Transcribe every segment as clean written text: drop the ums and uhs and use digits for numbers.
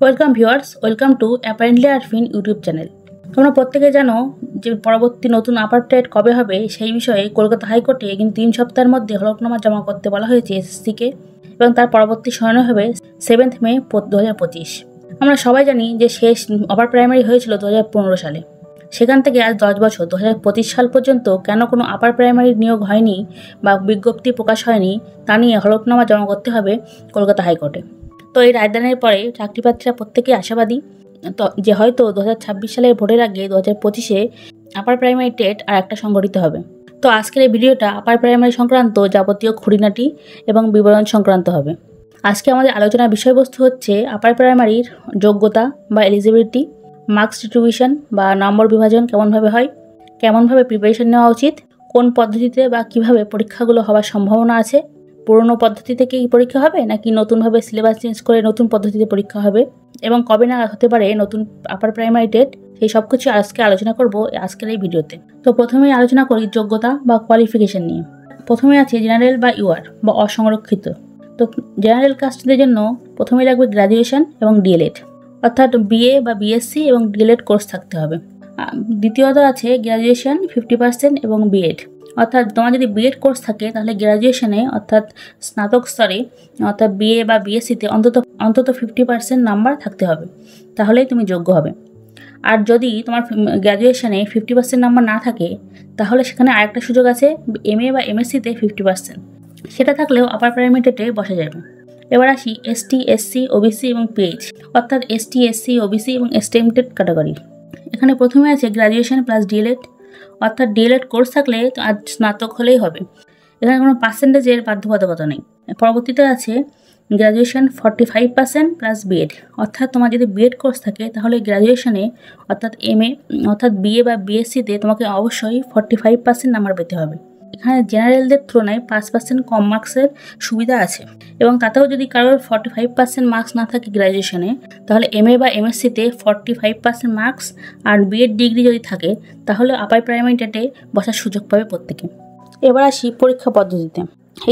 Welcome viewers, welcome to apparently Arfin YouTube channel. তোমরা প্রত্যেকে জানো যে পরবর্তী নতুন আপার টেট কবে হবে সেই বিষয়ে কলকাতা হাইকোর্টে কিন্তু 3 সপ্তাহের মধ্যে হলফনামা জমা করতে বলা হয়েছে এসএসসিকে, এবং তার পরবর্তী শুনানি হবে 7 মে 2025। আমরা সবাই জানি যে শেষ আপার প্রাইমারি হয়েছিল 2015 সালে। সেখান থেকে আজ 10 বছর 2025 সাল পর্যন্ত কেন কোনো আপার প্রাইমারি নিয়োগ হয়নি বা বিজ্ঞপ্তি প্রকাশ হয়নি তা নিয়ে হলফনামা জমা করতে হবে কলকাতা হাইকোর্টে। তো এই রায়দানের পরে চাকরিপ্রার্থীরা প্রত্যেকেই আশাবাদী তো যে হয়তো 2026 সালের ভোটের আগে 2025-এ আপার প্রাইমারি টেট আর একটা সংগঠিত হবে। তো আজকের এই ভিডিওটা আপার প্রাইমারি সংক্রান্ত যাবতীয় খুঁটিনাটি এবং বিবরণ সংক্রান্ত হবে। আজকে আমাদের আলোচনার বিষয়বস্তু হচ্ছে আপার প্রাইমারির যোগ্যতা বা এলিজিবিলিটি, মার্কস ডিস্ট্রিবিউশন বা নম্বর বিভাজন কেমনভাবে হয়, কেমনভাবে প্রিপারেশন নেওয়া উচিত, কোন পদ্ধতিতে বা কিভাবে পরীক্ষাগুলো হওয়ার সম্ভাবনা আছে, পুরনো পদ্ধতি থেকেই পরীক্ষা হবে নাকি নতুনভাবে সিলেবাস চেঞ্জ করে নতুন পদ্ধতিতে পরীক্ষা হবে, এবং কবে নাগাদ হতে পারে নতুন আপার প্রাইমারি টেট, সেই সব কিছু আজকে আলোচনা করব আজকের এই ভিডিওতে। তো প্রথমেই আলোচনা করি যোগ্যতা বা কোয়ালিফিকেশন নিয়ে। প্রথমে আছে জেনারেল বা ইউআর বা অসংরক্ষিত। তো জেনারেল কাস্টদের জন্য প্রথমেই লাগবে গ্র্যাজুয়েশন এবং ডিএলএড, অর্থাৎ বিএ বা বিএসসি এবং ডিএলএড কোর্স থাকতে হবে। দ্বিতীয়ত আছে গ্র্যাজুয়েশন 50% এবং বিএড, অর্থাৎ তোমার যদি বিএড কোর্স থাকে তাহলে গ্র্যাজুয়েশনে অর্থাৎ স্নাতক স্তরে অর্থাৎ বিএ বা বিএসসিতে অন্তত 50% নাম্বার থাকতে হবে, তাহলেই তুমি যোগ্য হবে। আর যদি তোমার গ্র্যাজুয়েশনে 50% নাম্বার না থাকে তাহলে সেখানে আরেকটা সুযোগ আছে, এমএ বা এমএসসিতে 50%, সেটা থাকলেও আপার প্রাইমারি টেটে বসা যাবে। এবার আসি এসটি, এসসি, ওবিসি এবং পিএইচ, অর্থাৎ এসটি, এসসি, ওবিসি এবং এসটিএমটেড ক্যাটাগরি। এখানে প্রথমে আছে গ্র্যাজুয়েশন প্লাস ডিএলএড, অর্থাৎ ডিএলএড কোর্স থাকলে আর স্নাতক হলেই হবে, এখানে কোনো পার্সেন্টেজের বাধ্যবাধকতা নেই। পরবর্তীতে আছে গ্র্যাজুয়েশন 45% প্লাস বিএড, অর্থাৎ তোমার যদি বিএড কোর্স থাকে তাহলে গ্র্যাজুয়েশনে অর্থাৎ এমএ অর্থাৎ বিএ বা বিএসসিতে তোমাকে অবশ্যই 45% নাম্বার পেতে হবে। এখানে জেনারেলদের তুলনায় 5% কম মার্কসের সুবিধা আছে, এবং তাতেও যদি কারোর 45% মার্কস না থাকে গ্র্যাজুয়েশনে তাহলে এমএ বা এমএসসিতে 45% মার্কস আর বিএড ডিগ্রি যদি থাকে তাহলে আপার প্রাইমারি টেটে বসার সুযোগ পাবে প্রত্যেকে। এবার আসি পরীক্ষা পদ্ধতিতে,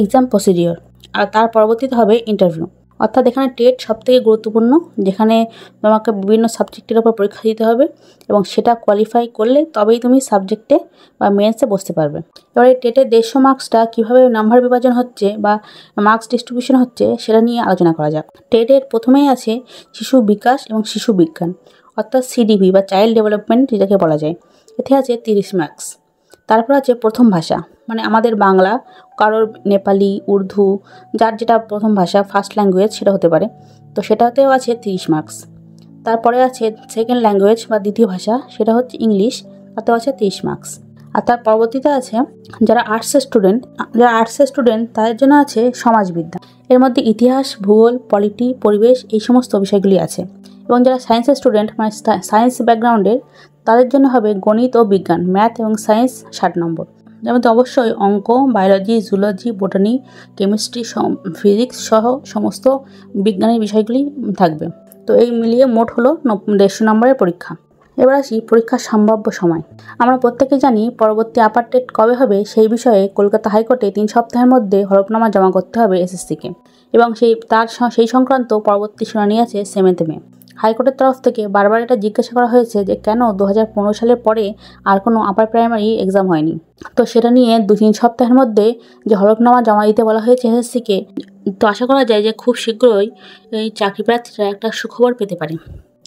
এক্সাম প্রসিডিওর, আর তার পরবর্তীতে হবে ইন্টারভিউ। অর্থাৎ এখানে টেট সবথেকে গুরুত্বপূর্ণ, যেখানে তোমাকে বিভিন্ন সাবজেক্টের ওপর পরীক্ষা দিতে হবে এবং সেটা কোয়ালিফাই করলে তবেই তুমি সাবজেক্টে বা মেন্সে বসতে পারবে। এবার এই টেটের 150 মার্কসটা কীভাবে নাম্বার বিভাজন হচ্ছে বা মার্কস ডিস্ট্রিবিউশন হচ্ছে সেটা নিয়ে আলোচনা করা যাক। টেটের প্রথমেই আছে শিশু বিকাশ এবং শিশু বিজ্ঞান, অর্থাৎ সিডিবি বা চাইল্ড ডেভেলপমেন্ট যেটাকে বলা যায়, এতে আছে 30 মার্কস। তারপর আছে প্রথম ভাষা, মানে আমাদের বাংলা, কারোর নেপালি, উর্দু, যার যেটা প্রথম ভাষা ফার্স্ট ল্যাঙ্গুয়েজ সেটা হতে পারে, তো সেটাতেও আছে 30 মার্কস। তারপরে আছে সেকেন্ড ল্যাঙ্গুয়েজ বা দ্বিতীয় ভাষা, সেটা হচ্ছে ইংলিশ, তাতেও আছে 30 মার্কস। আর তার পরবর্তীতে আছে যারা আর্টসের স্টুডেন্ট তাদের জন্য আছে সমাজবিদ্যা, এর মধ্যে ইতিহাস, ভূগোল, পলিটি, পরিবেশ এই সমস্ত বিষয়গুলি আছে। এবং যারা সায়েন্সের স্টুডেন্ট মানে সায়েন্স ব্যাকগ্রাউন্ডের তাদের জন্য হবে গণিত ও বিজ্ঞান, ম্যাথ এবং সায়েন্স 60 নম্বর। যার মধ্যে অবশ্যই অঙ্ক, biology, zoology, botany, chemistry, physics সহ সমস্ত বিজ্ঞানের বিষয়গুলি থাকবে। তো এই মিলিয়ে মোট হলো 150 নম্বরের পরীক্ষা। এবার আসি পরীক্ষার সম্ভাব্য সময়। আমরা প্রত্যেকে জানি পরবর্তী আপার টেট কবে হবে সেই বিষয়ে কলকাতা হাইকোর্টে 3 সপ্তাহের মধ্যে হলফনামা জমা করতে হবে এসএসসিকে, এবং সেই সংক্রান্ত পরবর্তী শুনানি আছে 7 মে। হাইকোর্টের তরফ থেকে বারবার এটা জিজ্ঞাসা করা হয়েছে যে কেন 2015 সালের পরে আর কোনো আপার প্রাইমারি এক্সাম হয়নি। তো সেটা নিয়ে 2-3 সপ্তাহের মধ্যে যে হলফনামা জমা দিতে বলা হয়েছে এসএসসিকে, তো আশা করা যায় যে খুব শীঘ্রই এই চাকরি প্রার্থীরা একটা সুখবর পেতে পারে,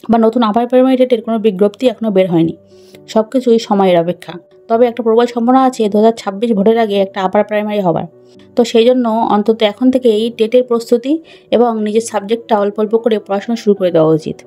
বা নতুন আপার প্রাইমারি টেটের কোনো বিজ্ঞপ্তি এখনও বের হয়নি, সব কিছুই সময়ের অপেক্ষা। তবে একটা প্রবল সম্ভাবনা আছে 2026 ভোটের আগে একটা আপার প্রাইমারি হবার। তো সেই জন্য অন্তত এখন থেকে এই টেটের প্রস্তুতি এবং নিজের সাবজেক্টটা অল্প অল্প করে পড়াশোনা শুরু করে দেওয়া উচিত।